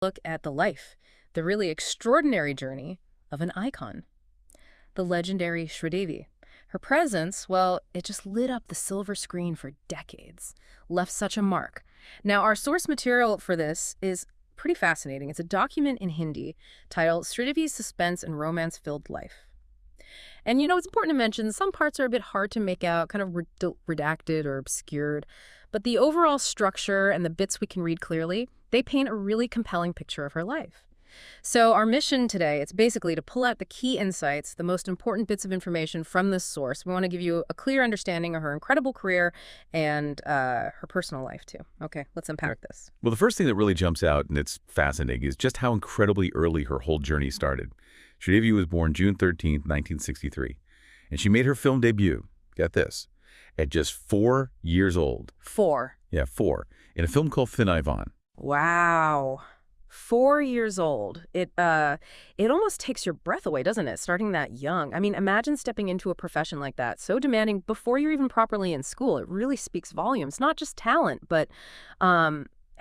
Look at the life, the really extraordinary journey of an icon, the legendary Shri Devi. Her presence, well, it just lit up the silver screen for decades, left such a mark. Now, our source material for this is pretty fascinating. It's a document in Hindi titled Shri Devi's Suspense and Romance-Filled Life. And it's important to mention some parts are a bit hard to make out, kind of redacted or obscured, but the overall structure and the bits we can read clearly, they paint a really compelling picture of her life. So our mission today, it's basically to pull out the key insights, the most important bits of information from this source. We want to give you a clear understanding of her incredible career and her personal life, too. Okay, let's unpack this. Well, the first thing that really jumps out, and it's fascinating, is just how incredibly early her whole journey started. Shri Devi was born June 13th, 1963, and she made her film debut, get this, at just 4 years old. 4. Yeah, 4, in a film called Thin Ivan. Wow. 4 years old. It almost takes your breath away, doesn't it? Starting that young. I mean, imagine stepping into a profession like that, so demanding before you're even properly in school. It really speaks volumes, not just talent, but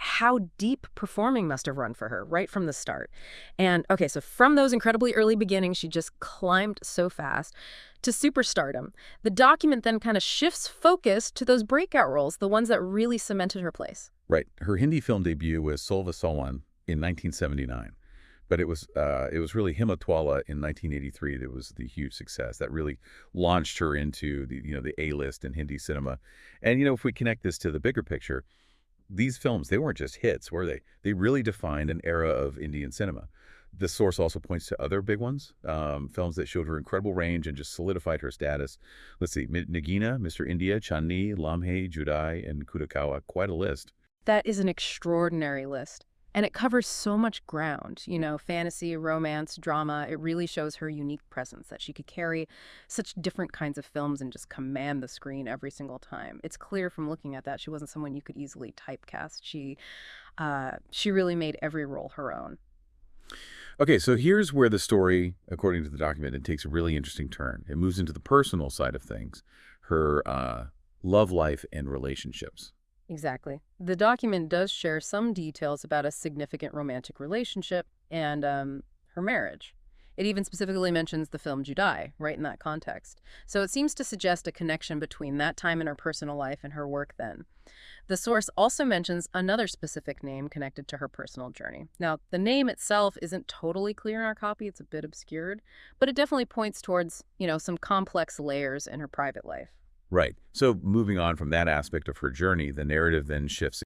how deep performing must have run for her right from the start. And okay, so from those incredibly early beginnings, she just climbed so fast to superstardom. The document then kind of shifts focus to those breakout roles, the ones that really cemented her place. Right. Her Hindi film debut was Solva Sowan in 1979. But it was really Himatwala in 1983 that was the huge success that really launched her into the A-list in Hindi cinema. And if we connect this to the bigger picture, these films, they weren't just hits, were they? They really defined an era of Indian cinema. The source also points to other big ones, films that showed her incredible range and just solidified her status. Let's see, Nagina, Mr. India, Chandni, Lamhe, Judai, and Kudakawa. Quite a list. That is an extraordinary list. And it covers so much ground, fantasy, romance, drama. It really shows her unique presence, that she could carry such different kinds of films and just command the screen every single time. It's clear from looking at that she wasn't someone you could easily typecast. She really made every role her own. Okay, so here's where the story, according to the document, it takes a really interesting turn. It moves into the personal side of things, her love life and relationships. Exactly. The document does share some details about a significant romantic relationship and her marriage. It even specifically mentions the film Judai, right in that context. So it seems to suggest a connection between that time in her personal life and her work then. The source also mentions another specific name connected to her personal journey. Now, the name itself isn't totally clear in our copy. It's a bit obscured, but it definitely points towards, some complex layers in her private life. Right. So moving on from that aspect of her journey, the narrative then shifts